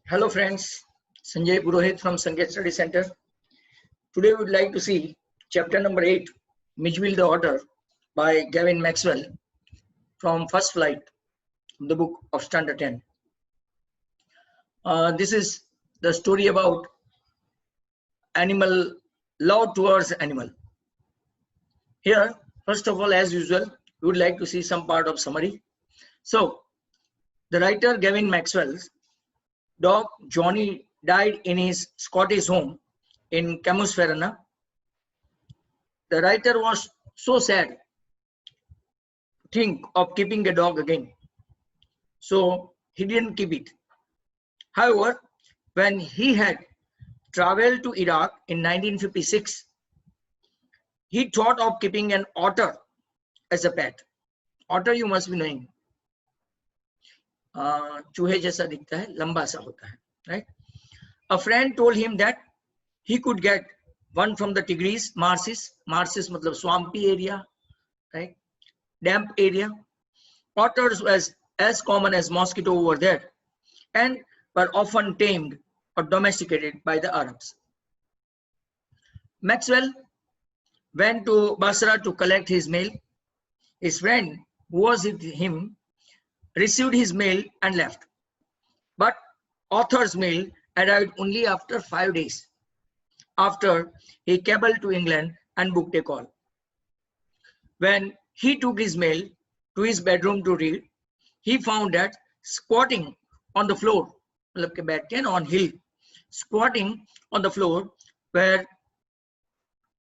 Hello friends, Sanjay Purohit from Sanket Study Center. Today we would like to see chapter number 8, Mitchell the Otter by Gavin Maxwell from First Flight, the book of Standard 10. This is the story about animal, love towards animal. Here, first of all, as usual, we would like to see some part of summary. So, the writer Gavin Maxwell's dog Johnny died in his Scottish home in Camus Ferrana. The writer was so sad to think of keeping the dog again, so he didn't keep it. However, when he had traveled to Iraq in 1956, he thought of keeping an otter as a pet. Otter you must be knowing. चूहे जैसा दिखता है, लंबा सा होता है, right? A friend told him that he could get one from the Tigris marshes. Marshes मतलब swampy area, right? Damp area. Otters was as common as mosquito over there, and were often tamed or domesticated by the Arabs. Maxwell went to Basra to collect his mail. His friend, who was with him, received his mail and left. But author's mail arrived only after 5 days, after he cabled to England and booked a call. When he took his mail to his bedroom to read, he found that squatting on the floor, on hill, squatting on the floor were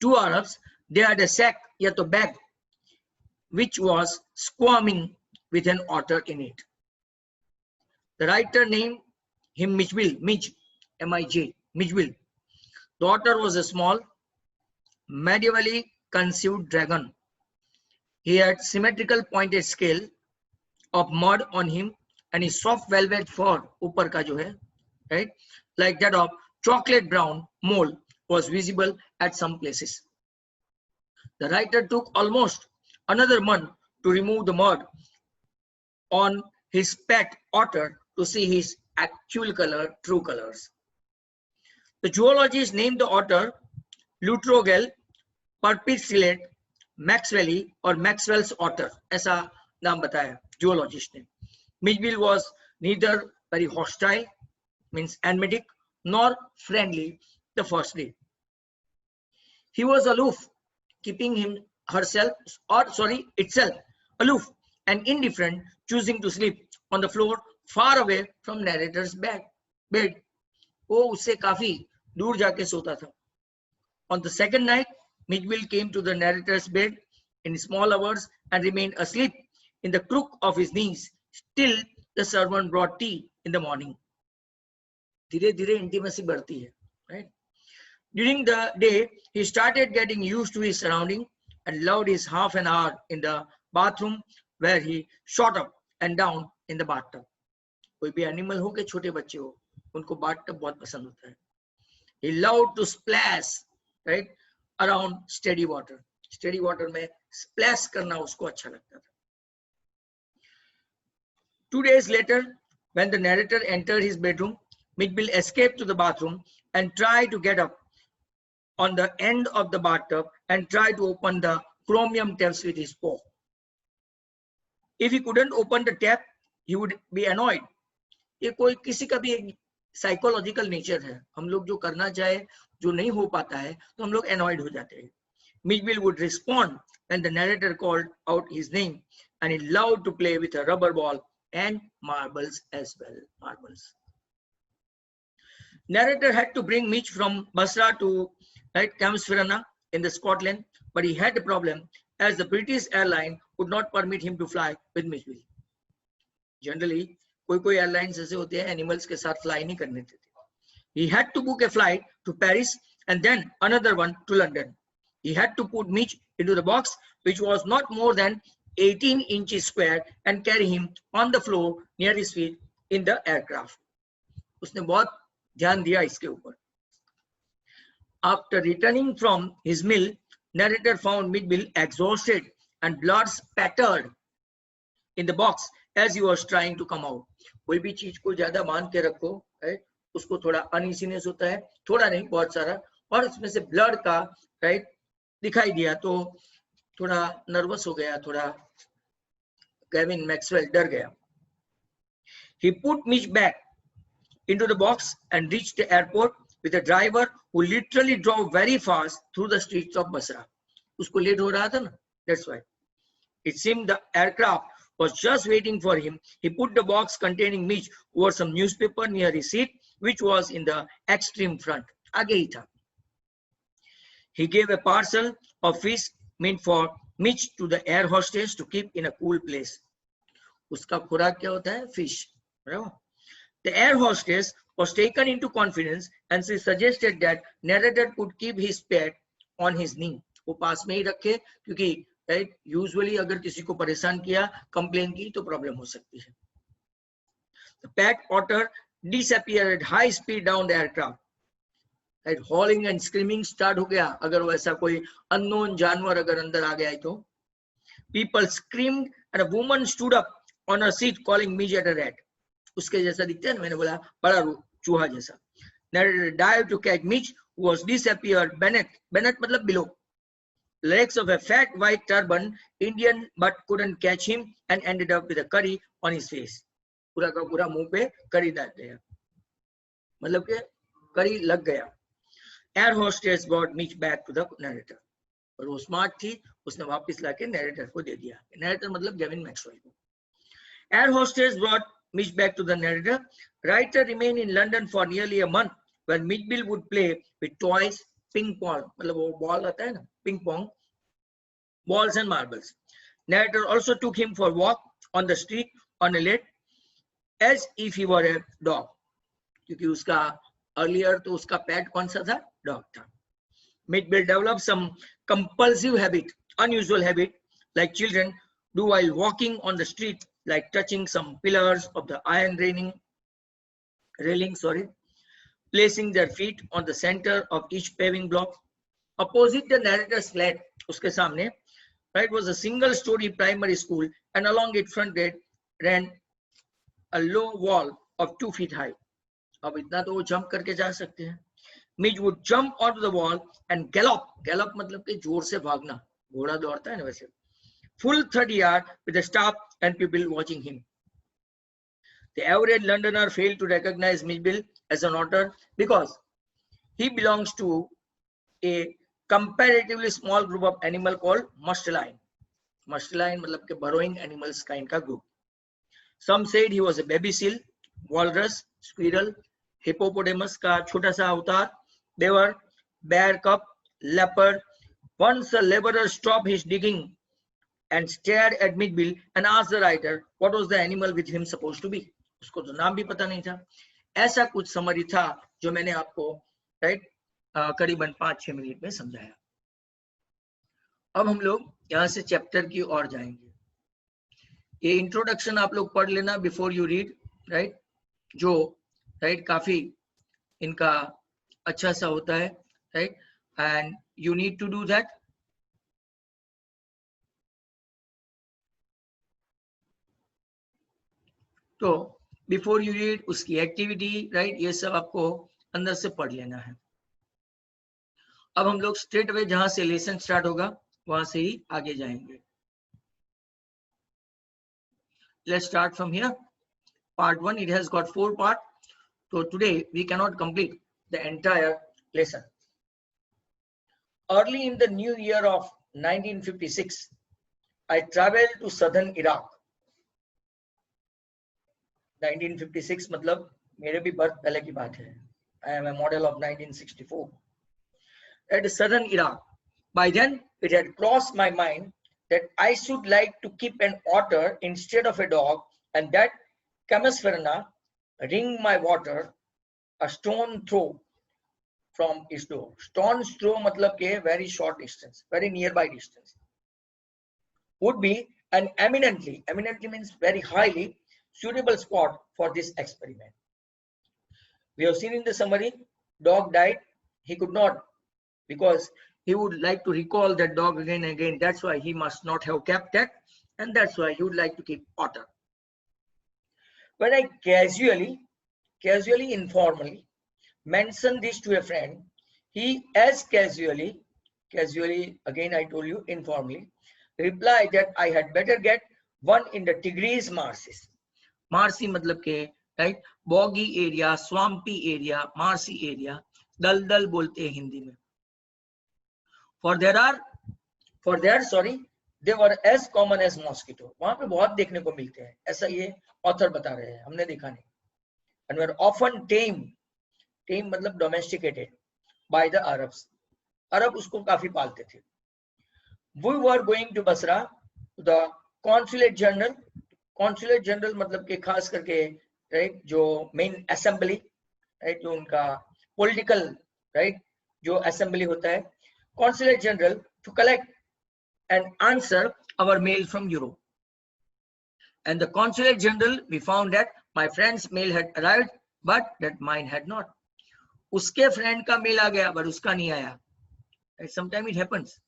two Arabs. They had a sack, yet a bag, which was squirming with an otter in it. The writer named him Mitchell, M-I-J, Mitchell. The otter was a small, medievally conceived dragon. He had symmetrical pointed scale of mud on him, and his soft velvet fur, ऊपर का जो है, right, like that of chocolate brown mole, was visible at some places. The writer took almost another month to remove the mud on his pet otter to see his actual color, true colors. The zoologist named the otter Lutrogel perpicillate maxwelli or Maxwell's otter. ऐसा नाम बताया zoologist ने. Mitchell was neither very hostile, means enigmatic, nor friendly the first day. He was aloof, keeping itself aloof and indifferent, choosing to sleep on the floor far away from narrator's bed. वो उससे काफी दूर जाके सोता था. On the second night, Mitchell came to the narrator's bed in small hours and remained asleep in the crook of his knees till the servant brought tea in the morning. धीरे धीरे intimacy बढ़ती है, right? During the day, he started getting used to his surroundings and loved his half an hour in the bathroom where he shot up and down in the bathtub. कोई भी animal हो के छोटे बच्चे हो, उनको bathtub बहुत पसंद होता है. He loved to splash, right, around steady water. Steady water में splash करना उसको अच्छा लगता था. 2 days later, when the narrator entered his bedroom, Mitchell escaped to the bathroom and tried to get up on the end of the bathtub and tried to open the chromium taps with his paw. If he couldn't open the tap, he would be annoyed. ये कोई किसी का भी एक psychological nature है. हम लोग जो करना चाहे जो नहीं हो पाता है तो हम लोग annoyed हो जाते हैं. Mitchell would respond when the narrator called out his name, and he loved to play with a rubber ball and marbles as well. Marbles. Narrator had to bring Mitch from Basra to Camus Ferrana in the Scotland, but he had a problem as the British airline would not permit him to fly with Mitchell. Generally, कोई airlines ऐसे होते हैं animals के साथ fly नहीं करने देते. He had to book a flight to Paris and then another one to London. He had to put Mitch into the box, which was not more than 18 inches square, and carry him on the floor near his feet in the aircraft. उसने बहुत ध्यान दिया इसके ऊपर. After returning from his meal, narrator found Mitchell exhausted and blood spattered in the box as he was trying to come out. कोई भी चीज को ज्यादा मान के रखो, उसको थोड़ा अनइजीनेस होता है, थोड़ा नहीं बहुत सारा, और इसमें से ब्लड का राइट दिखाई दिया तो थोड़ा नर्वस हो गया, थोड़ा केविन मैक्सवेल डर गया. He put Mitch back into the box and reached the airport with a driver who literally drove very fast through the streets of Basra. उसको लेट हो रहा था ना, that's why. It seemed the aircraft was just waiting for him. He put the box containing Mitch over some newspaper near his seat, which was in the extreme front. आगे ही था. He gave a parcel of fish meant for Mitch to the air hostess to keep in a cool place. उसका खुराक क्या होता है? Fish. बराबर. The air hostess was taken into confidence and she suggested that narrator could keep his pet on his knee. वो पास में ही रखे क्योंकि right, usually अगर किसी को परेशान किया, कंप्लेन की तो प्रॉब्लम हो सकती है. The pet otter disappeared at high speed down the aircraft. Right, howling and screaming start हो गया अगर वैसा कोई unknown जानवर अगर अंदर आ गया है तो. People screamed and a woman stood up on her seat calling Mitch at a rat. उसके जैसा दिखता है ना, मैंने बोला बड़ा चूहा जैसा. Narrator dived to catch Mitch, who was disappeared. Bennett मतलब below. Legs of a fat white turban Indian, but couldn't catch him and ended up with a curry on his face. पूरा का पूरा मुंह पे करी डाल गया, मतलब के करी लग गया. Air hostess brought Mitch back to the narrator. और वो स्मार्ट थी, उसने वापस लाके नैरेटर को दे दिया. नैरेटर मतलब गेविन मैक्सवेल को. Air hostess brought Mitch back to the narrator. Writer remained in London for nearly a month, where Mitchell would play with toys, ping pong, मतलब वो बॉल आता है ना, ping pong, balls and marbles. Narrator also took him for a walk on the street on a lake, as if he were a dog. क्योंकि उसका earlier तो उसका pet कौन सा था? Dog था. Mitchell developed some compulsive habit, unusual habit, like children do while walking on the street, like touching some pillars of the iron railing, placing their feet on the center of each paving block. Opposite the narrator's flat, uske samne, right, was a single-story primary school, and along its front gate ran a low wall of 2 feet high. अब इतना तो वो jump करके जा सकते हैं. Mitch would jump onto the wall and gallop मतलब कि जोर से भागना, घोड़ा दौड़ता है ना वैसे, full 30 yards with a staff and people watching him. The average Londoner failed to recognize Mitchell as an otter because he belongs to a comparatively small group of animals called musteline. Musteline मतलब के burrowing animals kind का group. Some said he was a baby seal, walrus, squirrel, hippopotamus का छोटा सा अवतार, beaver, bear cub, leopard. Once a laborer stopped his digging and stared at Mitchell and asked the writer what was the animal with him supposed to be. उसको तो नाम भी पता नहीं था. ऐसा कुछ समरी था जो मैंने आपको राइट करीबन 5-6 मिनट में समझाया. अब हम लोग यहाँ से चैप्टर की ओर जाएंगे. ये इंट्रोडक्शन आप लोग पढ़ लेना बिफोर यू रीड, राइट, जो राइट काफी इनका अच्छा सा होता है, right, and you need to do that. तो बिफोर यू रीड उसकी एक्टिविटी, राइट, ये सब आपको अंदर से पढ़ लेना है. अब हम लोग स्ट्रेट अवे जहां से लेसन स्टार्ट होगा वहां से ही आगे जाएंगे. Let's start from here. Part 1, it has got 4 parts. So today we cannot complete the entire lesson. Early in the new year of 1956, I traveled to southern Iraq. 1956 मतलब मेरे भी बर्थ पहले की बात है. I am a model of 1964. At southern Iraq. By then, it had crossed my mind that I should like to keep an otter instead of a dog, and that Camasferna ring my water a stone throw from its door. Stone's throw मतलब के very short distance, very nearby distance, would be an eminently means very highly suitable spot for this experiment. We have seen in the summary, dog died. He could not, because he would like to recall that dog again and again. That's why he must not have kept that, and that's why he would like to keep otter. When I casually casually, informally mentioned this to a friend, he as casually again I told you informally, replied that I had better get one in the Tigris marshes. Marsi मतलब के right boggy area, swampy area, marshy area, दलदल बोलते हैं हिंदी में. For there sorry, they were as common as mosquito. वहां पे बहुत देखने को मिलते हैं, ऐसा ये ऑथर बता रहे हैं, हमने देखा नहीं. And were often tamed मतलब domesticated by the Arabs. अरब उसको काफी पालते थे. We were going to Basra, the consulate general मतलब के खास करके राइट जो मेन असेंबली राइट जो उनका पॉलिटिकल राइट जो असेंबली होता है, consulate general to collect and answer our mail from Europe. And the consulate general, we found that my friend's mail had arrived but that mine had not. उसके friend का mail आ गया but उसका नहीं आया. Sometimes it happens,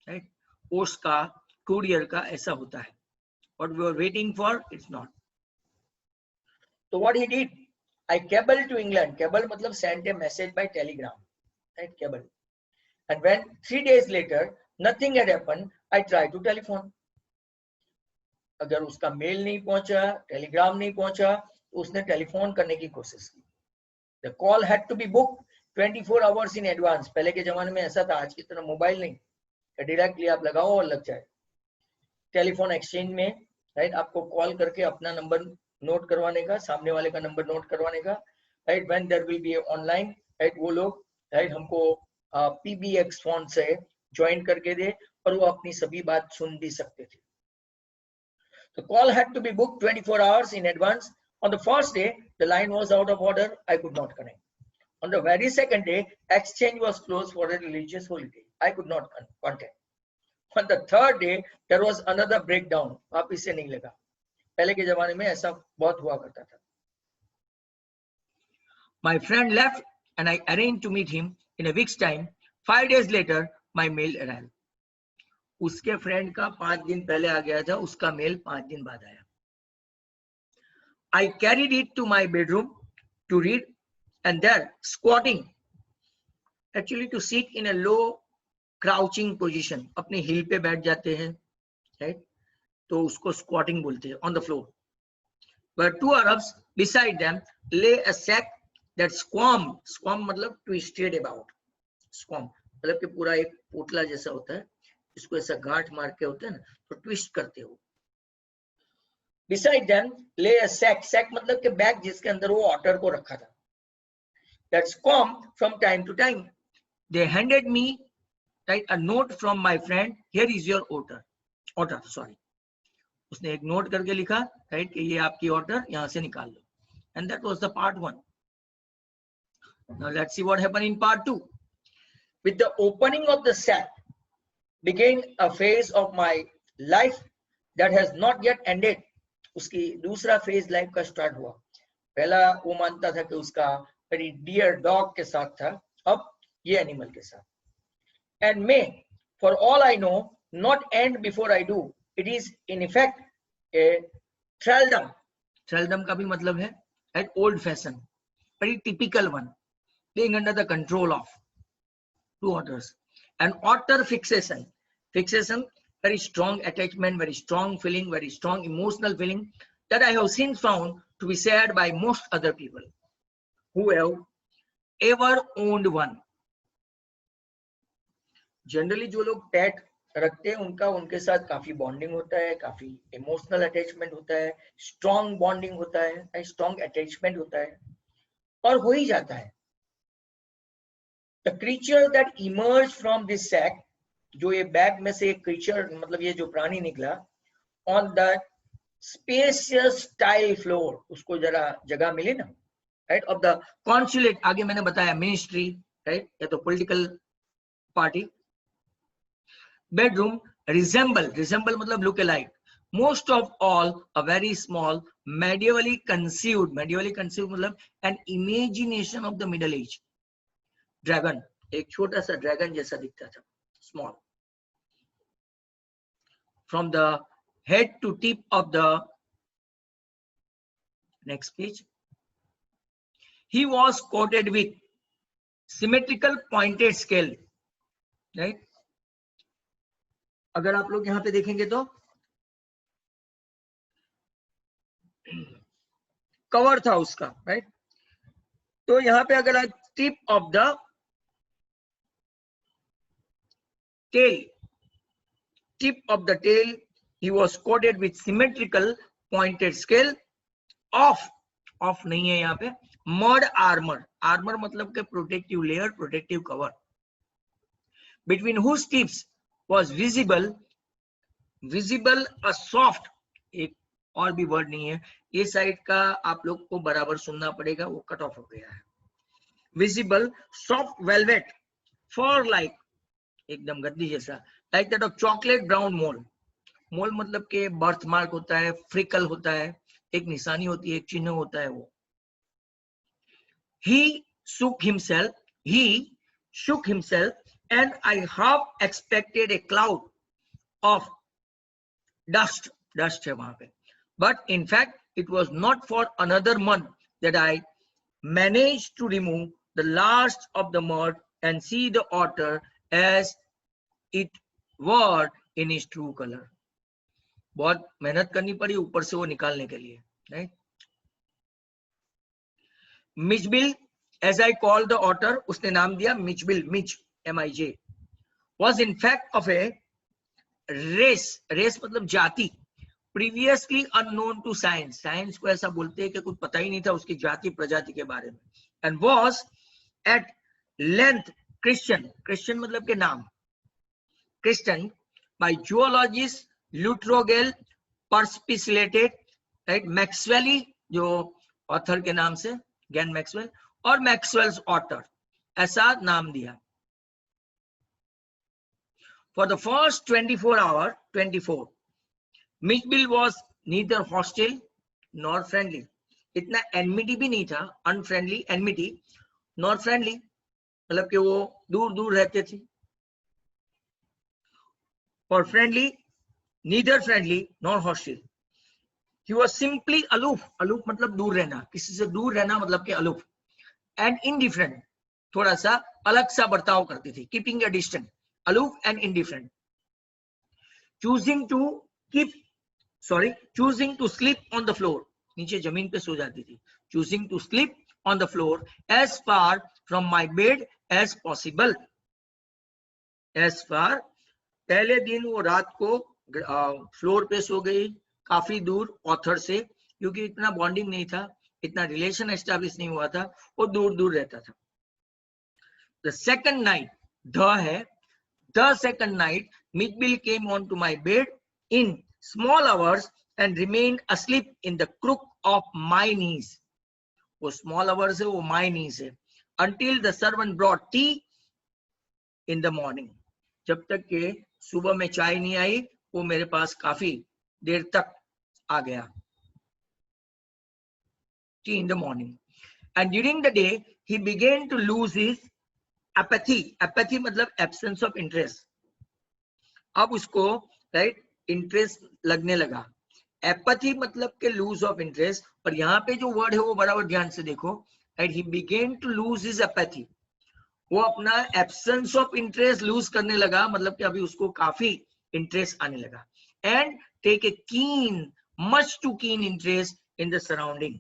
right? Post का courier का ऐसा होता है. What we were waiting for, it's not. So what he did, I cabled to England. Cable मतलब sent a message by telegram, right? Cable. And when 3 days later nothing had happened, I tried to telephone. अगर उसका mail नहीं पहुंचा, Telegram नहीं पहुंचा, तो उसने telephone करने की कोशिश की. The call had to be booked 24 hours in advance. पहले के जमाने में ऐसा था, आज की तरह मोबाइल नहीं, डायरेक्टली आप लगाओ और लग जाए. टेलीफोन एक्सचेंज में राइट आपको कॉल करके अपना नंबर नोट करवाने का, सामने वाले का नंबर नोट करवाने का, right. When there will be online right वो लोग राइट हमको पीबीएक्स फोन से ज्वाइन करके दे और वो अपनी सभी बात सुन भी सकते थे. The call had to be booked 24 hours in advance. On the first day, the line was out of order. I could not connect. On the very second day, exchange was closed for a religious holiday. I could not contact. On the third day, there was another breakdown. वापिस से नहीं लगा. पहले के जमाने में ऐसा बहुत हुआ करता था. My friend left and I arranged to meet him in a week's time. 5 days later, my mail arrived. उसके फ्रेंड का 5 दिन पहले आ गया था, उसका मेल 5 दिन बाद आया. I carried it to my bedroom to read and there squatting, actually to sit in a low crouching position, अपने हिल पे बैठ जाते हैं राइट, तो उसको squatting बोलते हैं, on the floor. But 2 Arabs beside them lay a sack that squirmed मतलब twisted about. Squirm मतलब कि पूरा एक पोटला जैसा होता है, इसको ऐसा गांठ मार के होते हैं ना, तो ट्विस्ट करते हो. Beside them lay a sack मतलब कि बैग जिसके अंदर वो ऑटर को रखा था. That squirmed from time to time. They handed me right a note from my friend. Here is your order sorry. उसने एक नोट करके लिखा राइट कि ये आपकी ऑर्डर यहाँ से निकाल लो. And that was the part 1. Now let's see what happened in part 2. With the opening of the sack began a phase of my life that has not yet ended. उसकी दूसरा phase life का start हुआ. पहला वो मानता था कि उसका वेरी डियर डॉग के साथ था, अब ये एनिमल के साथ. And may, for all I know, not end before I do. It is in effect a thraldom. Thraldom का भी मतलब है at old fashion, very typical one, being under the control of 2 otters. And otter fixation, very strong attachment, very strong feeling, very strong emotional feeling that I have since found to be shared by most other people who have ever owned one. Generally जो लोग पेट रखते हैं उनका उनके साथ काफी bonding होता है, काफी इमोशनल अटैचमेंट होता है, स्ट्रॉन्ग बॉन्डिंग होता है, स्ट्रॉन्ग अटैचमेंट होता है, और हो ही जाता है. The creature that emerge from this sac, जो ये बैग में से एक क्रीचर मतलब ये जो प्राणी निकला, on the spacious tile floor, उसको जरा जगह मिली ना राइट, ऑफ द कॉन्सुलेट, आगे मैंने बताया मिनिस्ट्री राइट या तो पॉलिटिकल पार्टी. Bedroom resemble मतलब look alike. Most of all a very small medievally conceived मतलब an imagination of the middle age dragon, एक छोटा सा ड्रैगन जैसा दिखता था, small, from the head to tip of the next page. he was coated with symmetrical pointed scale, right? अगर आप लोग यहाँ पे देखेंगे तो कवर था उसका, राइट? तो यहाँ पे अगर tip of the tail, tip of the tail, he was coated with symmetrical pointed scale of नहीं है यहाँ पे, mud armor, armor मतलब के protective layer, protective cover, between whose tips was visible a soft, एक और भी वर्ड नहीं है, ये साइड का आप लोग को बराबर सुनना पड़ेगा, वो कट ऑफ हो गया है, visible soft velvet fur like, एकदम गद्दी जैसा, like that of chocolate brown mole, मोल मतलब के बर्थ मार्क होता है, फ्रिकल होता है, एक निशानी होती है, एक चिन्ह होता है वो. He shook himself and I half expected a cloud of dust है वहां पे, but in fact it was not for another month that I managed to remove the last of the mud and see the otter as it were in its true color. बहुत मेहनत करनी पड़ी ऊपर से वो निकालने के लिए, right? Mijbil, as I called the otter, उसने नाम दिया Mijbil, Mij MIJ, was in fact of a race मतलब जाति, previously unknown to science, science को ऐसा बोलते हैं कि कुछ पता ही नहीं था उसकी जाति प्रजाति के बारे में, and was at length Christian मतलब के नाम, Christian by zoologist Luttrell perspicillated, right? मैक्सवेली जो ऑथर के नाम से गैन मैक्सवेल, और मैक्सवेल्स ऑटर, ऐसा नाम दिया. For the first 24 hours, Mitchell was neither hostile nor friendly. इतना enmity भी नहीं था, unfriendly, enmity, nor friendly, मतलब कि वो दूर दूर रहते थे. For friendly, neither friendly nor hostile. He was simply aloof मतलब दूर रहना, किसी से दूर रहना मतलब के aloof, and indifferent, थोड़ा सा अलग सा बर्ताव करती थी, keeping a distance, aloof and indifferent. Choosing to sleep on the floor, नीचे जमीन पे सो जाती थी. Choosing to sleep on the floor as far from my bed as possible. As far, पहले दिन वो रात को फ्लोर पे सो गई, काफी दूर ऑथर से, क्योंकि इतना बॉन्डिंग नहीं था, इतना रिलेशन एस्टैब्लिश नहीं हुआ था, वो दूर दूर रहता था. The second night, the second night, Mitchell came onto my bed in small hours and remained asleep in the crook of my knees. वो small hours है, वो my knees है, until the servant brought tea in the morning. जब तक के सुबह में चाय नहीं आई, वो मेरे पास काफी देर तक आ गया. Tea in the morning. And during the day, he began to lose his apathy. Apathy मतलब absence of interest. अब उसको राइट इंटरेस्ट लगने लगा. Apathy मतलब के lose of interest, पर यहाँ पे जो वर्ड है वो बराबर ध्यान से देखो, right? He began to lose his apathy. वो अपना एब्सेंस ऑफ इंटरेस्ट लूज करने लगा, मतलब कि अभी उसको काफी इंटरेस्ट आने लगा. And take a much too keen interest in the surrounding.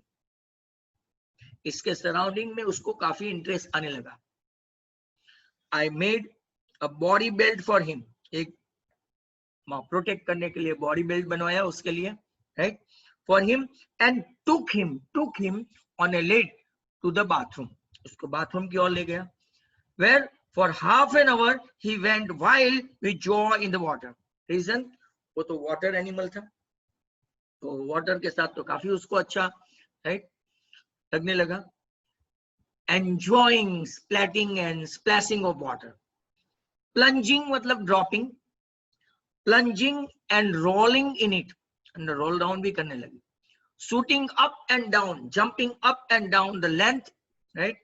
इसके सराउंडिंग में उसको काफी इंटरेस्ट आने लगा. I made a body belt for him, एक प्रोटेक्ट करने के लिए बॉडी बेल्ट बनवाया उसके लिए, right? For him, and took him on a lead to the bathroom. उसको बाथरूम की ओर ले गया. Where for half an hour he went wild with joy in the water. Reason, वो तो water animal था, तो water के साथ तो काफी उसको अच्छा राइट लगने लगा. Enjoying splatting and splashing of water. Plunging मतलब dropping, plunging and rolling in it, and roll down भी करने लगी. Shooting up and down, jumping up and down the length, right?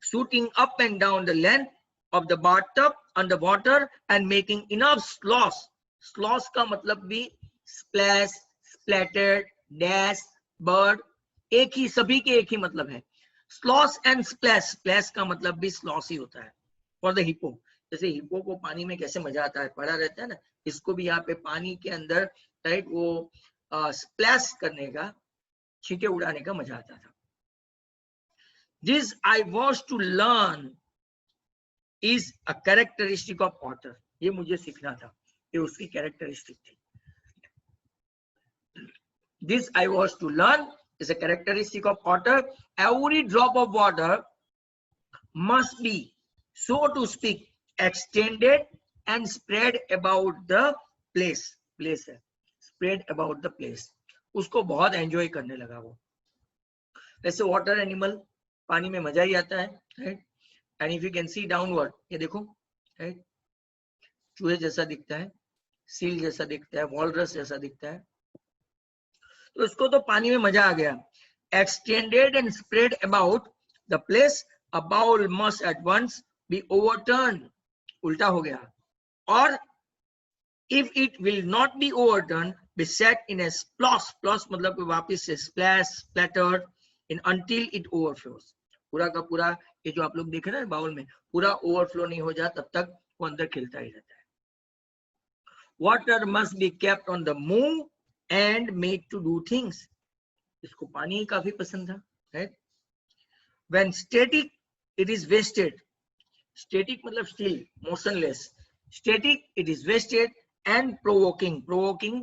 Shooting up and down the length of the bathtub underwater and making enough slosh. Slosh का मतलब भी splash, splattered, dash, bird, एक ही, सभी के एक ही मतलब है। स्लॉश एंड स्प्लैश, स्प्लैश का मतलब भी स्लॉश ही होता है फॉर द हिप्पो। जैसे हिप्पो को पानी में कैसे मजा आता है, पड़ा रहता है ना, इसको भी यहाँ पे पानी के अंदर राइट वो स्प्लैश करने का, छींटे उड़ाने का मजा आता था। This I was to learn is a characteristic of otter, ये मुझे सीखना था, ये उसकी कैरेक्टरिस्टिक थी। This I was to learn is a characteristic of otter. Every drop of water must be, so to speak, extended and spread about the place. Place है, spread about the place. उसको बहुत enjoy करने लगा वो। वैसे water animal पानी में मजा ही आता है, right. And if you can see downward, ये देखो, राइट, चूहे जैसा दिखता है, सील जैसा दिखता है, वॉलरस जैसा दिखता है। तो उसको तो पानी में मजा आ गया। Extended and spread about the place, a bowl must at once be overturn, उल्टा हो गया। और if it will not be overturn be set in a splosh, splosh मतलब वापस से splash, splattered in until it overflows. पूरा का पूरा ये जो आप लोग देख रहे हैं बाउल में, पूरा ओवरफ्लो नहीं हो जाए तब तक वो अंदर खिलता ही रहता है। Water must be kept on the move and made to do things. इसको पानी काफी पसंद था, right? When static, it is wasted. Static मतलब still, motionless. Static, it is wasted and provoking. Provoking,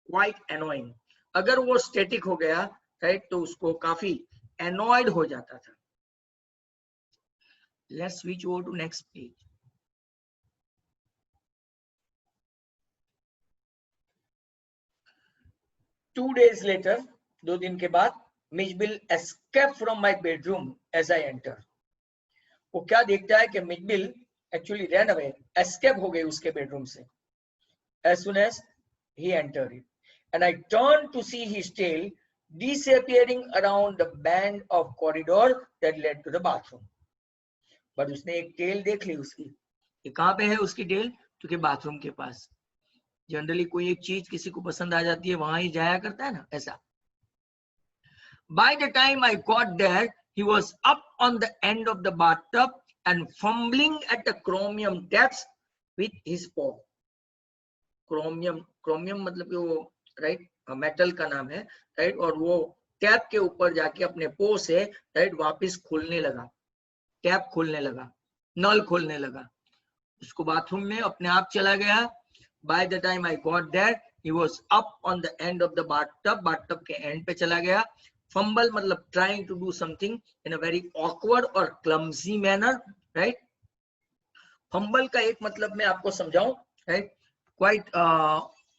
quite annoying. अगर वो static हो गया, right, तो उसको काफी annoyed हो जाता था। Let's switch over to next page. Two days later, 2 दिन के बाद, Mijbil escaped from my bedroom as I entered. वो क्या देखता है कि Mijbil actually ran away, escape हो गई उसके बेडरूम से as soon as he entered it, and I turned to see his tail disappearing around the bend of corridor that led to the bathroom. But उसने एक tell देख ली उसकी, ये कहाँ पे है उसकी टेल, क्योंकि बाथरूम के पास। जनरली कोई एक चीज किसी को पसंद आ जाती है, वहां ही जाया करता है ना, ऐसा। By the time I got there, he was up on the end of the bathtub and fumbling at the chromium taps with his paw. Chromium, chromium मतलब कि वो राइट मेटल का नाम है, राइट, और वो टैप के ऊपर जाके अपने पो से राइट वापस खोलने लगा, टैप खोलने लगा, नल खोलने लगा। उसको बाथरूम में अपने आप चला गया। By the time I got there, he was up on the end of the bathtub, bathtub के end पे चला गया। Fumble मतलब trying to do something in a very awkward or clumsy manner, right? Fumble का एक मतलब मैं आपको समझाऊं, right? Quite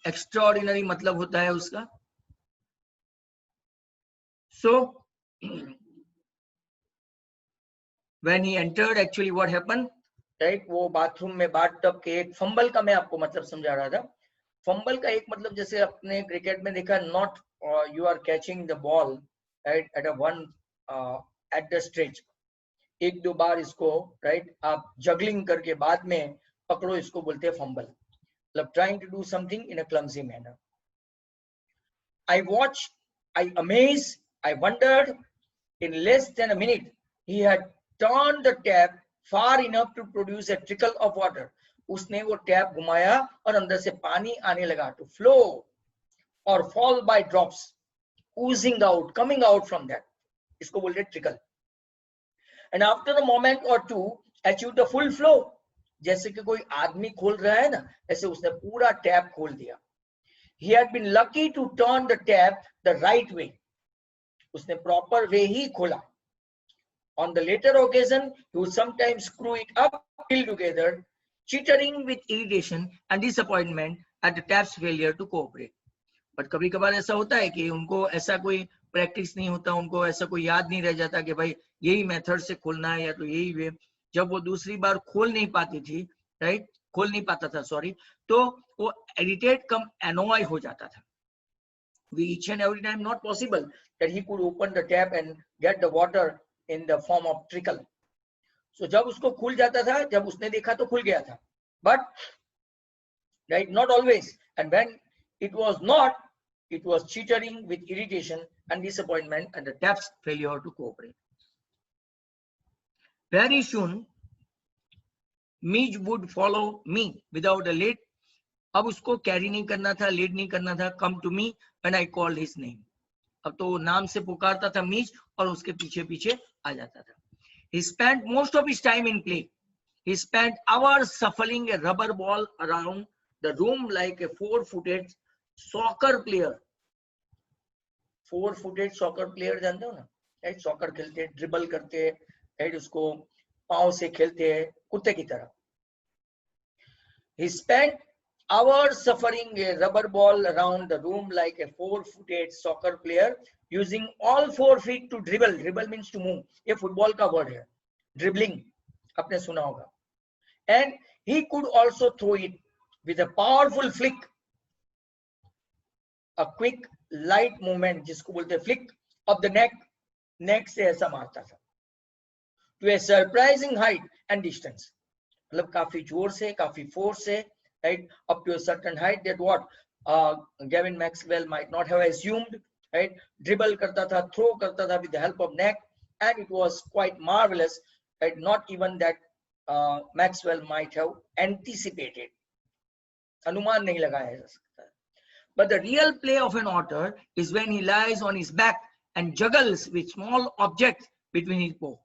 extraordinary मतलब होता है उसका। So when he entered, actually what happened, right? वो बाथरूम में बाथटब के एक फंबल का मैं आपको मतलब समझा रहा था। फंबल का एक मतलब जैसे अपने क्रिकेट में देखा, not you are catching the ball right at a one at the stretch, एक दो बार इसको राइट आप जगलिंग करके बाद में पकड़ो, इसको बोलते हैं फंबल, मतलब trying to do something in a clumsy manner. I watched, I amazed, I wondered. In less than a minute, he had turned the tap far enough to produce a trickle of water. उसने वो tap घुमाया और अंदर से पानी आने लगा, to flow or fall by drops, oozing out, coming out from that. इसको बोलते हैं trickle. And after a moment or two, achieved the full flow. जैसे कि कोई आदमी खोल रहा है ना, ऐसे उसने पूरा टैप खोल दिया। He had been lucky to turn the tap the right way. उसने proper way ही खोला। On the later occasion, he would sometimes screw it up till together, chittering with irritation and disappointment at the tap's failure to cooperate. But कभी कभार ऐसा होता है कि उनको ऐसा कोई प्रैक्टिस नहीं होता, उनको ऐसा कोई याद नहीं रह जाता कि भाई यही मेथड से खोलना है या तो यही वे। जब वो दूसरी बार खोल नहीं पाती थी, राइट, खोल नहीं पाता था, सॉरी, तो वो इरिटेट कम एनॉय हो जाता था। Each and every time not possible that he could open the tap and get the water in the form of trickle. So जब उसको खुल जाता था, जब उसने देखा तो खुल गया था, but right, not always. And when it was not, It was chittering with irritation and disappointment at the tap's failure to cooperate. Very soon, Midge would follow me without a lead. अब उसको carry नहीं करना था, lead नहीं करना था. Come to me when I called his name. अब तो नाम से पुकारता था मीज और उसके पीछे पीछे आ जाता था. He spent most of his time in play. He spent hours shuffling a rubber ball around the room like a four-footed soccer player. Four-footed soccer player जानते हो ना? राइट, सॉकर खेलते हैं, ड्रिबल करते हैं, राइट, उसको पांव से खेलते हैं कुत्ते की तरह. He spent hours shuffling a rubber ball around the room like a four-footed soccer player, using all 4 feet to dribble. Dribble means to move. ये फुटबॉल का वर्ड है. Dribbling, आपने सुना होगा. And he could also throw it with a powerful flick, a quick light movement, जिसको बोलते हैं flick of the neck से ऐसा मारता था, to a surprising height and distance. मतलब काफी जोर से, काफी फोर्स से, right, up to a certain height that what Gavin Maxwell might not have assumed, right. Dribble करता था, throw करता था with the help of neck, and it was quite marvelous, right. Not even that Maxwell might have anticipated. अनुमान नहीं लगाया जा सकता. But the real play of an otter is when he lies on his back and juggles with small objects between his paws.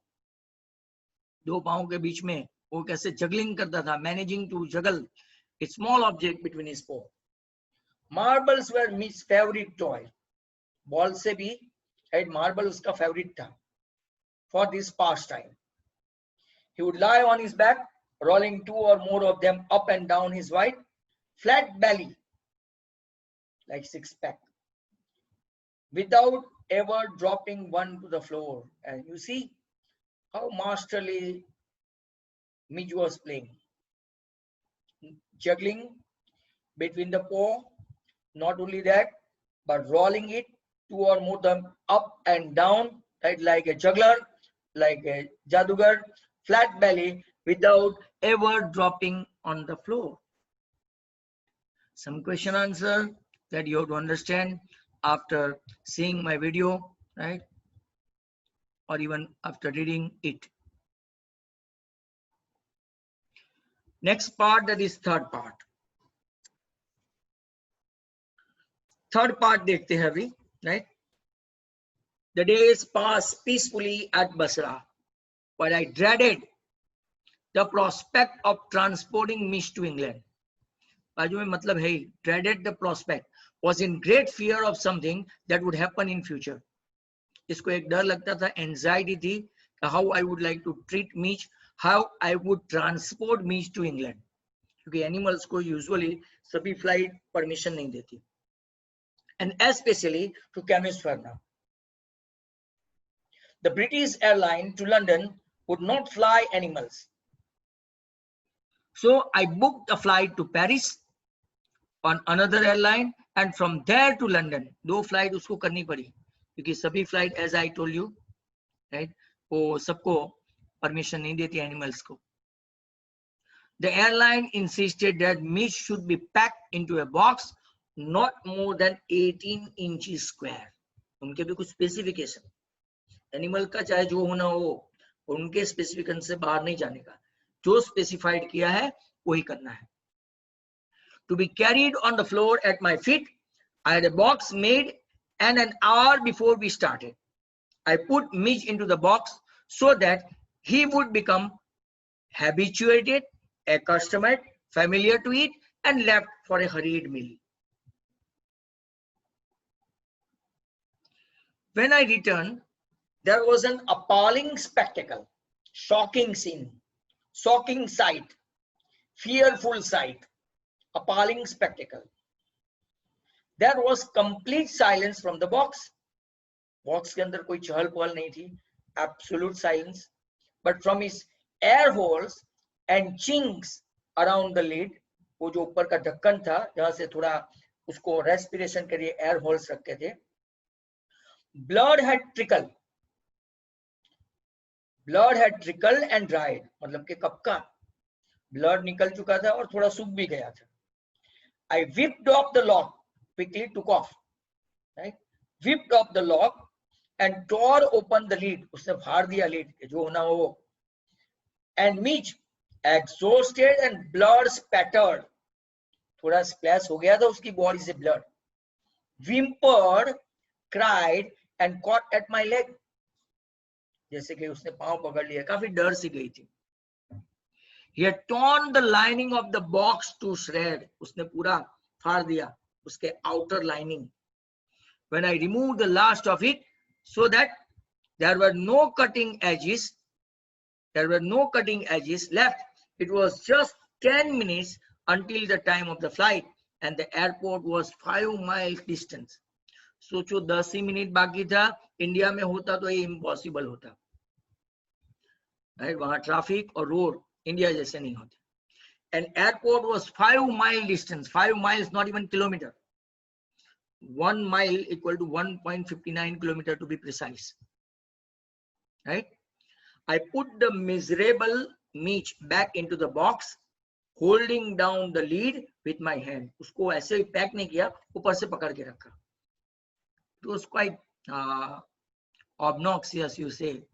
दो पांव के बीच में वो कैसे जगलिंग करता था, managing to juggle a small object between his paws. Marbles were his favorite toy. Ball से भी, right, marble उसका favorite था for this pastime. He would lie on his back, rolling 2 or more of them up and down his wide, flat belly, like six-pack, without ever dropping one to the floor. And you see how masterly Midge was playing. Juggling between the paw, not only that, but rolling it 2 or more them up and down, right, like a juggler, like a jadugar, flat belly, without ever dropping on the floor. Some question answer that you have to understand after seeing my video, right, or even after reading it. Next part, that is third part. Third part देखते हैं अभी, right? The days passed peacefully at Basra, but I dreaded the prospect of transporting Mish to England. बाजू में मतलब है, dreaded the prospect, was in great fear of something that would happen in future. इसको एक डर लगता था, anxiety थी, how I would like to treat Mish, how I would transport Mish to England. क्योंकि animals को usually सभी flight permission नहीं देती. And especially to Cambridge-Ferna. The British airline to London would not fly animals. So I booked a flight to Paris on another airline and from there to London. 2 flight उसको करनी पड़ी क्योंकि सभी flight, as I told you, right, वो सबको permission नहीं देती animals को. The airline insisted that Mish should be packed into a box not more than 18 inches square. उनके भी कुछ specification. Animal का चाहे जो होना हो, उनके specification से बाहर नहीं जाने का. जो specified किया है वही करना है. To be carried on the floor at my feet, I had a box made, and an hour before we started, I put Midge into the box so that he would become habituated, accustomed, familiar to it, and left for a hurried meal. When I returned, there was an appalling spectacle, shocking scene, shocking sight, fearful sight, appalling spectacle. There was complete silence from the box. Box के अंदर कोई चहल पहल नहीं थी, absolute silence. But from his air holes and chinks around the lid, वो जो ऊपर का ढक्कन था जहां से थोड़ा उसको respiration के लिए air holes रखे थे, blood had trickled. Blood had trickled and dried. मतलब कि कब का blood निकल चुका था और थोड़ा सूख भी गया था. I whipped off the lock, quickly took off right? Whipped up the lock and tore open the lid. उसने फाड़ दिया lid, जो होना हो वो. And Mitch, exhausted and blood spattered, थोड़ा splash हो गया था उसकी body से blood, whimpered, cried and caught at my leg. जैसे कि उसने पांव पकड़ लिया, काफी डर सी गई थी. He had torn the lining of the box to shred. उसने पूरा फाड़ दिया उसके outer lining. When I removed the last of it, so that there were no cutting edges left, it was just 10 minutes until the time of the flight, and the airport was 5 miles distance. सोचो 10 ही minute बाकी था. India में होता तो ये impossible होता, right? वहां traffic और रोड इंडिया जैसे नहीं होते. And airport was 5 mile distance. 5 miles, not even kilometer. 1 mile equal to 1.59 kilometer to be precise, right? I put the miserable Mitch back into the box, holding down the lid with my hand. उसको ऐसे ही pack नहीं किया, ऊपर से पकड़ के रखा. It was quite obnoxious, you say,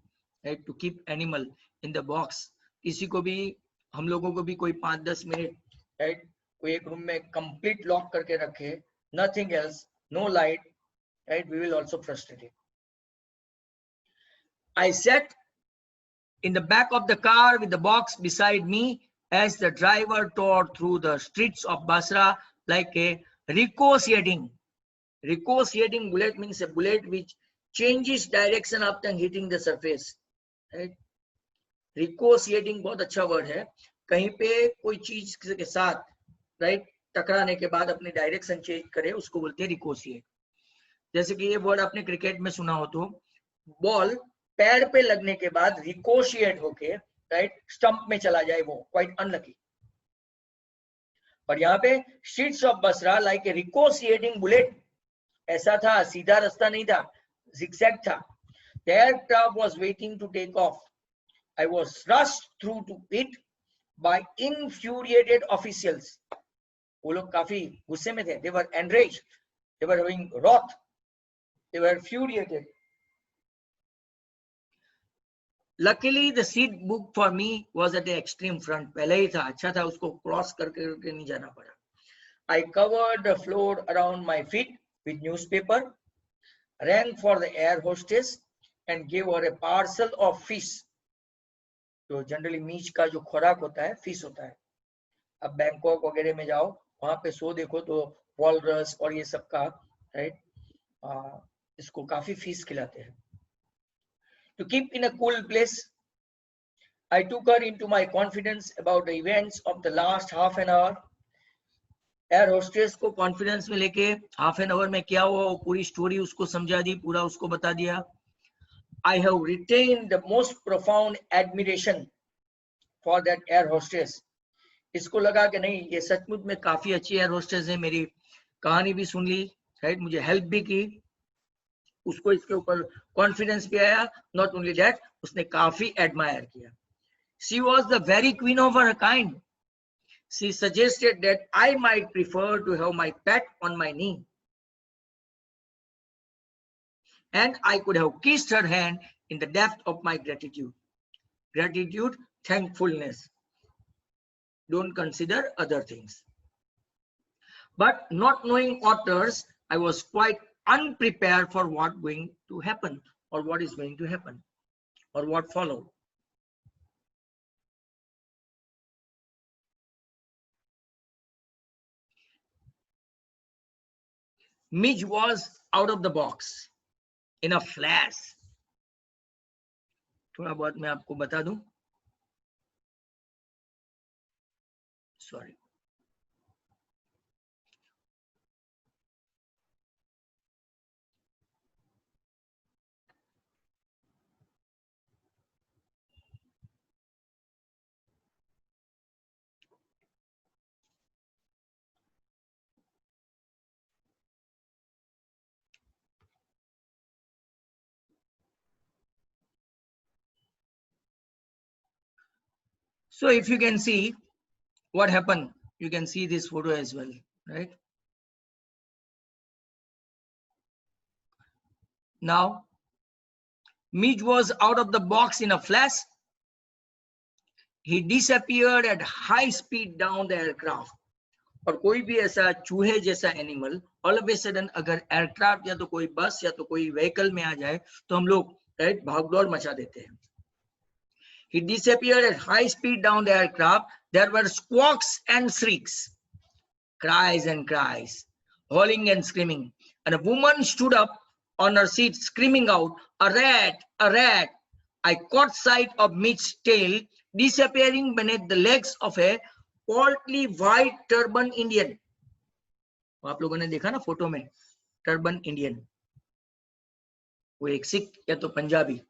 right, to keep animal in the box. किसी को भी, हम लोगों को भी कोई 5-10 मिनट, right, कोई एक रूम में complete lock करके रखे, nothing else, no light, right, we will also frustrate it. I sat in the back of the car with the box beside me as the driver tore through the streets of Basra like a ricocheting bullet. Means a bullet which changes direction after hitting the surface, right? Ricocheting बहुत अच्छा word है. कहीं पे कोई चीज के साथ, right, टकराने के बाद अपनी डायरेक्शन चेंज करे, उसको बोलते हैं रिकोशिएट. जैसे कि ये वर्ड आपने क्रिकेट में सुना हो, तो बॉल पैर पे लगने के बाद रिकोशिएट होके, राइट, स्टंप में चला जाए, वो क्वाइट अनलकी. पर यहाँ पे streets of Basra like a ricocheting bullet. ऐसा था, सीधा रास्ता नहीं था, zigzag था. The aircraft was waiting to take off. I was rushed through to it by infuriated officials. वो लोग काफी गुस्से में थे. They were enraged. They were having wrath. They were infuriated. Luckily, the seat booked for me was at the extreme front. पहले ही था, अच्छा था, उसको क्रॉस करके नहीं जाना पड़ा. I covered the floor around my feet with newspaper, rang for the air hostess and gave her a parcel of fish. तो जनरली मीच का जो खुराक होता है फिश होता है. अब बैंकॉक वगैरह में जाओ, वहां पे शो देखो तो वॉलरस और ये सब का, राइट, इसको काफी फिश खिलाते हैं. To keep in a cool place, I took her into my confidence about the events of the last half an hour. Air hostess को कॉन्फिडेंस में लेके हाफ एन आवर में क्या हुआ वो पूरी स्टोरी उसको समझा दी, पूरा उसको बता दिया. I have retained the most profound admiration for that air hostess. इसको लगा कि नहीं, ये सचमुच में काफी अच्छी एयर होस्टेस है. मेरी कहानी भी सुन ली, राइट, मुझे हेल्प भी की, उसको इसके ऊपर कॉन्फिडेंस भी आया. नॉट ओनली दैट, उसने काफी एडमायर किया. She was the very queen of her kind. She suggested that I might prefer to have my pet on my knee, and I could have kissed her hand in the depth of my gratitude. Gratitude, thankfulness. Don't consider other things. But not knowing otters, I was quite unprepared for what is going to happen, or what followed. Midge was out of the box in a flash. थोड़ा बहुत मैं आपको बता दूं. Sorry. So if you can see what happened, you can see this photo as well, right? Now, Midge was out of the box in a flash. He disappeared at high speed down the aircraft. और कोई भी ऐसा चूहे जैसा animal all of a sudden अगर aircraft या तो कोई बस या तो कोई व्हीकल में आ जाए तो हम लोग राइट भागदौड़ मचा देते हैं. He disappeared at high speed down the aircraft. There were squawks and shrieks, cries and cries, howling and screaming. And a woman stood up on her seat screaming out, "A rat, a rat." I caught sight of Mitch's tail disappearing beneath the legs of a portly white turban Indian. आप लोगों ने देखा ना photo में turban Indian, वो एक सिख या तो Punjabi.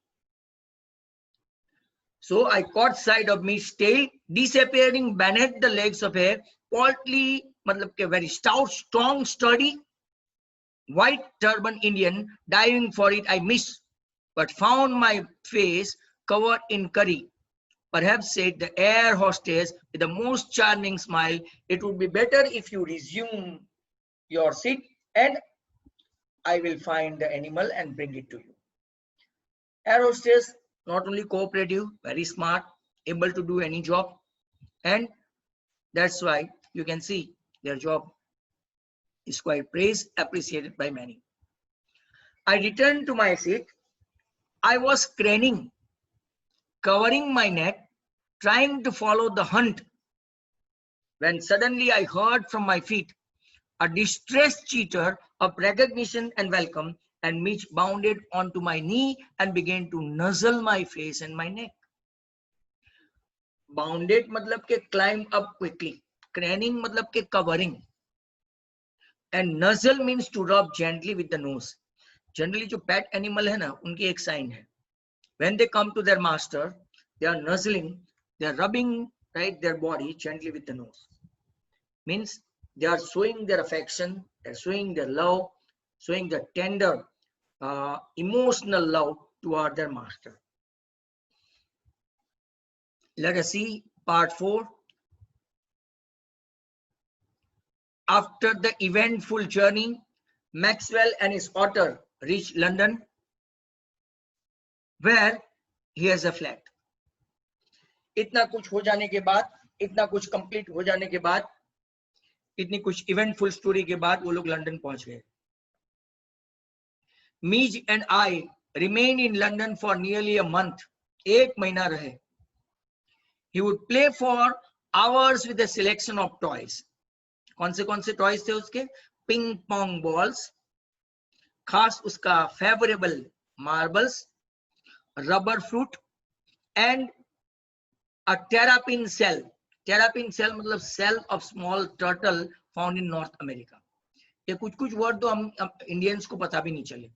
So I caught sight of Mitch's tail disappearing beneath the legs of a portly, मतलब के very stout, strong, sturdy, white turban Indian. Diving for it, I missed, but found my face covered in curry. Perhaps, said the air hostess with the most charming smile, "It would be better if you resume your seat, and I will find the animal and bring it to you." Air hostess, not only cooperative, very smart, able to do any job, and that's why you can see their job is quite praised, appreciated by many. I returned to my seat. I was craning, covering my neck, trying to follow the hunt, when suddenly I heard from my feet a distressed cheater of recognition and welcome, and Mitch bounded onto my knee and began to nuzzle my face and my neck. Bounded मतलब के climb up quickly, craning मतलब के covering, and nuzzle means to rub gently with the nose. Generally जो pet animal है ना, उनकी एक sign है. When they come to their master, they are nuzzling, they are rubbing right their body gently with the nose. Means they are showing their affection, they are showing their love, showing the tender, emotional love toward their master. Let us see part 4. After the eventful journey, Maxwell and his otter reached London, where he has a flat. इतना कुछ हो जाने के बाद, इतना कुछ complete हो जाने के बाद, इतनी कुछ इवेंटफुल स्टोरी के बाद वो लोग लंदन पहुंच गए. Midge and I remained in London for nearly a month. 1 महीना रहे. He would play for hours with a selection of toys. कौन से टॉयज थे उसके? पिंग पोंग बॉल्स, खास उसका favourable marbles, rubber fruit, and a terrapin shell. Terrapin shell मतलब shell of small turtle found in North America. ये कुछ word तो हम इंडियंस को पता भी नहीं चले.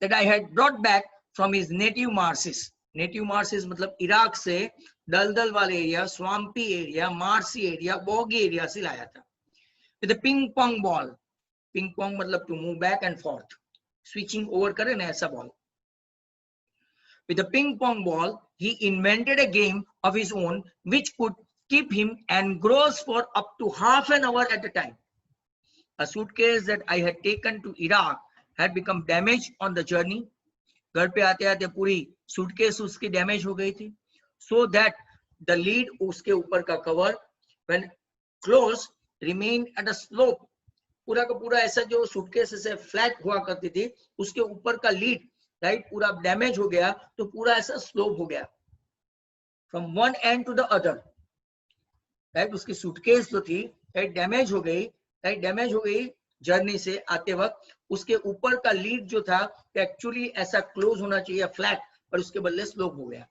That I had brought back from his native marshes. Native marshes मतलब इराक से दलदल वाले area, swampy area, marshy area, boggy area से लाया था. With a ping pong ball. Ping pong मतलब to move back and forth, switching over करे ना ऐसा ball. With a ping pong ball, he invented a game of his own which could keep him engrossed for up to half an hour at a time. A suitcase that I had taken to Iraq had become damaged on the journey. घर पे आते आते पूरी suitcase उसकी damage हो गई थी. So that the lid, उसके ऊपर का cover, when closed, remained at a slope. पूरा का पूरा ऐसा जो सूटकेस ऐसे फ्लैट हुआ करती थी, उसके ऊपर का लीड राइट पूरा डैमेज हो गया, तो पूरा ऐसा स्लोप हो गया from one end to the other. Right उसकी सूटकेस जो थी राइट डैमेज हो गई, राइट डैमेज हो गई जर्नी से आते वक्त. उसके ऊपर का लीड जो था एक्चुअली ऐसा क्लोज होना चाहिए फ्लैट, पर उसके बदले स्लोप हो गया.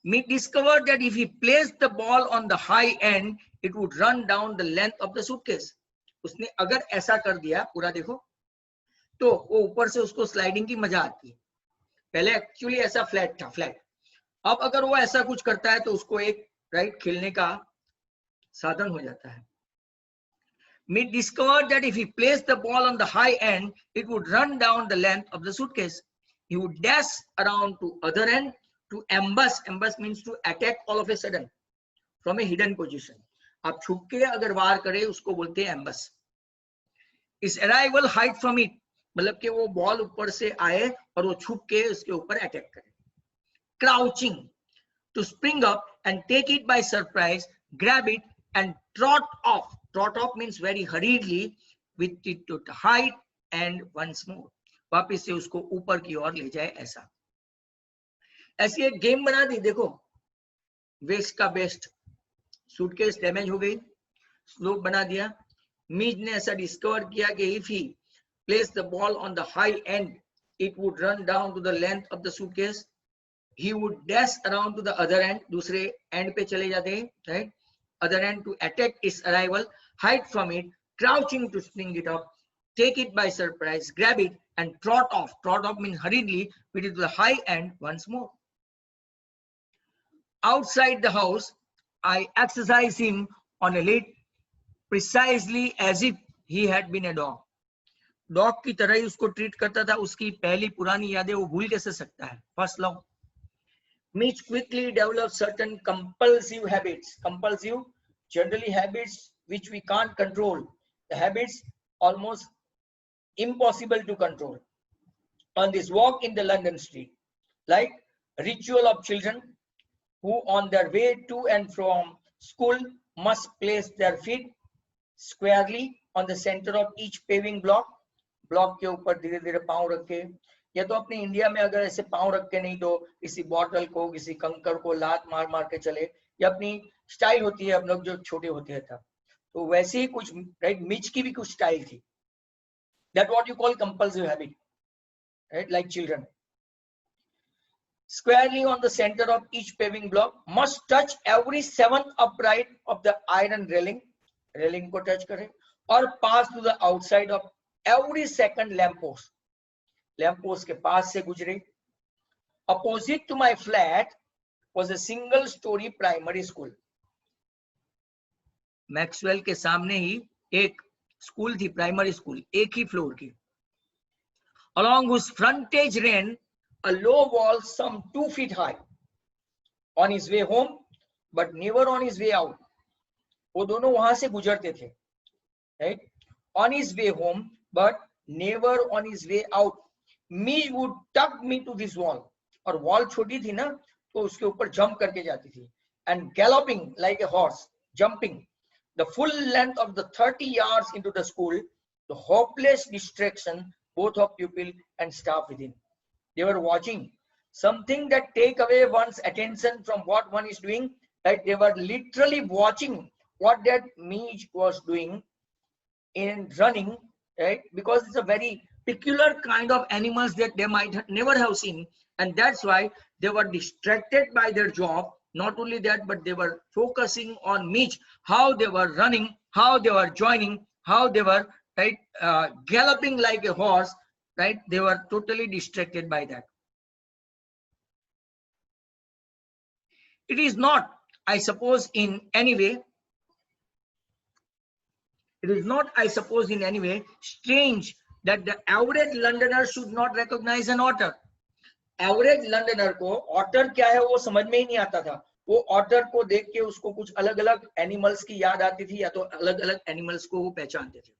Mitch discovered that if he placed the ball on the high end, it would run down the length of the suitcase. उसने अगर ऐसा कर दिया, पूरा देखो, तो वो ऊपर से उसको स्लाइडिंग की मजा आती है. पहले एक्चुअली ऐसा फ्लैट था, फ्लैट. अब अगर वो ऐसा कुछ करता है तो उसको एक राइट खेलने का साधन हो जाता है. Mitch discovered that if he placed the ball on the high end, it would run down the length of the suitcase. He would dash around to other end to ambush. Ambush means to attack all of a sudden from a hidden position. आप छुप के अगर वार करे उसको बोलते हैं ambush. His arrival hide from it मतलब कि वो बॉल ऊपर से आए और वो छुप के उसके ऊपर अटैक करे. Crouching, to spring up and take it by surprise, grab it and trot off. Trot off means very hurriedly with it to hide and once more. वापिस से उसको ऊपर की ओर ले जाए ऐसा. ऐसी एक गेम बना दी. देखो, वेस्ट का बेस्ट. सूटकेस डैमेज हो गई, स्लोप बना दिया. मीज ने ऐसा डिस्कवर किया कि if he placed the ball on the high end, it would run down to the length of the suitcase. He would dash around to the other end, दूसरे end पे चले जाते हैं, right? Other end to attack its arrival, hide from it, crouching to spring it up, take it by surprise, grab it and trot off. Trot off means hurriedly with it to the high end once more. Outside the house, I exercise him on a lead precisely as if he had been a dog. Dog की तरह ही उसको treat करता था. उसकी पहली पुरानी यादें वो भूल कैसे सकता है? First love. Mitch quickly developed certain compulsive habits. Compulsive, generally habits which we can't control. The habits almost impossible to control. On this walk in the London street, like ritual of children who on their way to and from school must place their feet squarely on the center of each paving block. Block के ऊपर धीरे धीरे पाँव रख के. या तो अपने इंडिया में अगर ऐसे पाँव रख के नहीं तो किसी बॉटल को, किसी कंकड़ को लात मार मार के चले. या अपनी स्टाइल होती है, हम लोग जो छोटे होते हैं तब, तो वैसे ही कुछ, राइट? मिच की भी कुछ स्टाइल थी. That what you call compulsive habit, right? Like children. Squarely on the center of each paving block, must touch every seventh upright of the iron railing. Railing को touch करें. और pass to the outside of every second lamp post. Lamp post के पास से गुजरे. Opposite to my flat was a single story primary school. Maxwell के सामने ही एक school थी, प्राइमरी स्कूल, एक ही फ्लोर की. Along whose frontage ran a low wall some 2 feet high. On his way home, but never on his way out. वो दोनों वहां से गुजरते थे, right? On his way home, but never on his way out. Mitch would tuck me to this wall. और wall छोटी थी ना, तो उसके ऊपर jump करके जाती थी. And galloping like a horse, jumping the full length of the 30 yards into the school, the hopeless distraction both of pupil and staff within. They were watching something that take away one's attention from what one is doing. Like they were literally watching what that Mitch was doing in running, right? Because it's a very peculiar kind of animals that they might never have seen, and that's why they were distracted by their job. Not only that, but they were focusing on Mitch, how they were running, how they were joining, how they were, right, galloping like a horse, right? They were totally distracted by that. It is not, I suppose, in any way, strange that the average Londoner should not recognize an otter. Average Londoner को otter क्या है वो समझ में ही नहीं आता था. वो ऑटर को देख के उसको कुछ अलग अलग एनिमल्स की याद आती थी, या तो अलग अलग एनिमल्स को वो पहचानते थे.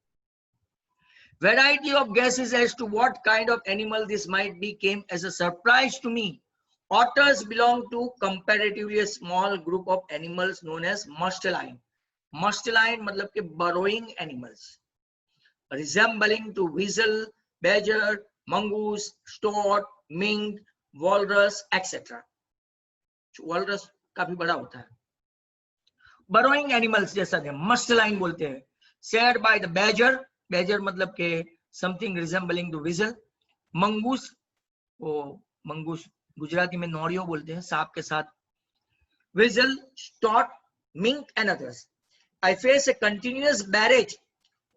Variety of guesses as to what kind of animal this might be came as a surprise to me. Otters belong to comparatively a small group of animals known as musteline. Musteline मतलब के burrowing animals, resembling to weasel, badger, mongoose, stork, mink, walrus, etc. Walrus काफी बड़ा होता है. Burrowing animals जैसा थे, musteline बोलते हैं. Shared by the badger, badger मतलब के something resembling to weasel. Mongoose, वो mongoose गुजराती में नौड़ियो बोलते हैं, सांप के साथ. Weasel, stork, mink and others. I face a continuous barrage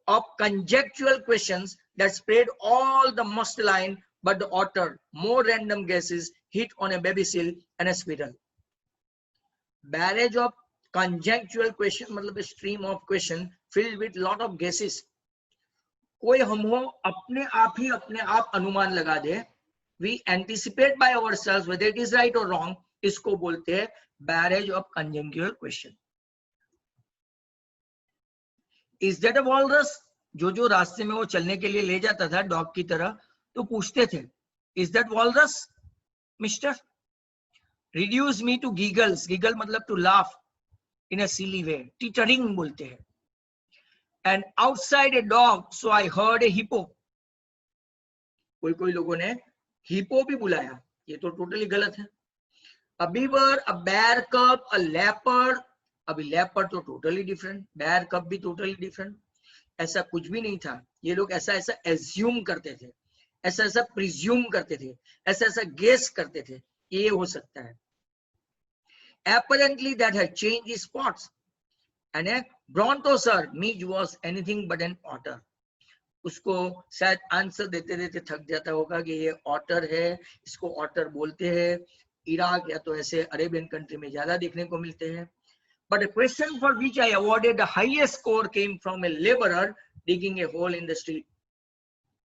of conjectural questions that spread all the musteline, but the otter, more random guesses, hit on a baby seal and a squirrel. Barrage of conjectural question मतलब a stream of question filled with lot of guesses. कोई हम हो अपने आप ही अपने आप अनुमान लगा दे. We anticipate by ourselves whether it is right or wrong. इसको बोलते हैं barrage of conjectural question. Is that a walrus? जो रास्ते में वो चलने के लिए ले जाता था डॉग की तरह, तो पूछते थे, is that walrus mister? Reduce me to giggles, giggle मतलब टू लाफ इन अ सिली वे, टीटरिंग बोलते हैं. And outside a dog so I heard a hippo. कोई लोगों ने हिपो भी बुलाया, ये तो टोटली गलत है. A beaver, a bear cub, a leopard. अभी leopard तो totally different, bear cub भी totally different. ऐसा कुछ भी नहीं था. ये लोग ऐसा assume करते थे, ऐसा presume करते थे, ऐसा guess करते थे, ये हो सकता है. Apparently that had changed his spots. And a brontosaur, Midge was anything but an otter. उसको शायद आंसर देते देते थक जाता होगा कि ये ऑटर है, इसको ऑटर बोलते हैं. इराक या तो ऐसे अरेबियन कंट्री में ज्यादा देखने को मिलते हैं. But the question for which I awarded the highest score came from a laborer digging a hole in the street.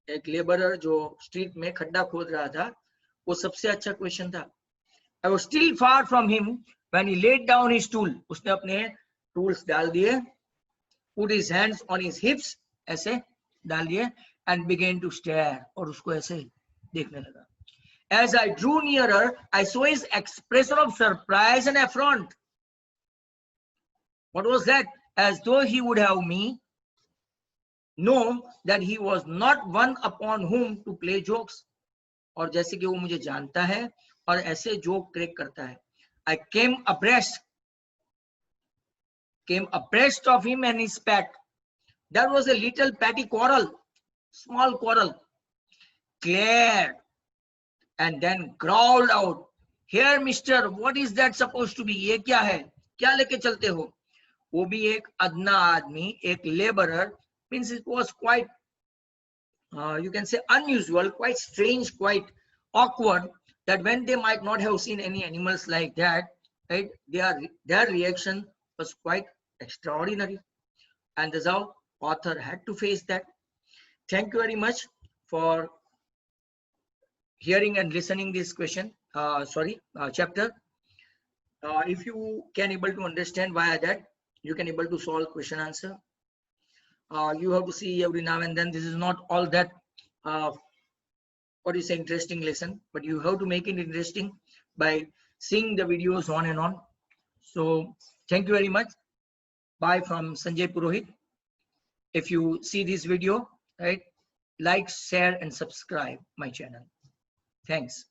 एक लेबरर जो स्ट्रीट में खड्डा खोद रहा था, वो सबसे अच्छा क्वेश्चन था. I was still far from him when he laid down his tool. उसने अपने टूल्स डाल दिए, put his hands on his hips, ऐसे डाल दिए, and began to stare, और उसको ऐसे देखने लगा. As I drew nearer, I saw his expression of surprise and affront. What was that? As though he would have me know that he was not one upon whom to play jokes. और जैसे कि वो मुझे जानता है और ऐसे joke crack करता है. I came abreast of him and his pet. That was a little petty quarrel, small quarrel. Glared and then growled out, "Here, mister, what is that supposed to be? ये क्या है? क्या लेके चलते हो?" वो भी एक अदना आदमी, एक laborer, means it was quite, you can say unusual, quite strange, quite awkward, that when they might not have seen any animals like that, right, their reaction was quite extraordinary. And that's how author had to face that. Thank you very much for hearing and listening this question, chapter. If you can able to understand via that, you can able to solve question answer. You have to see every now and then. This is not all that what is an interesting lesson, but you have to make it interesting by seeing the videos on and on. So thank you very much. Bye from Sanjay Purohit. If you see this video, right, like, share and subscribe my channel. Thanks.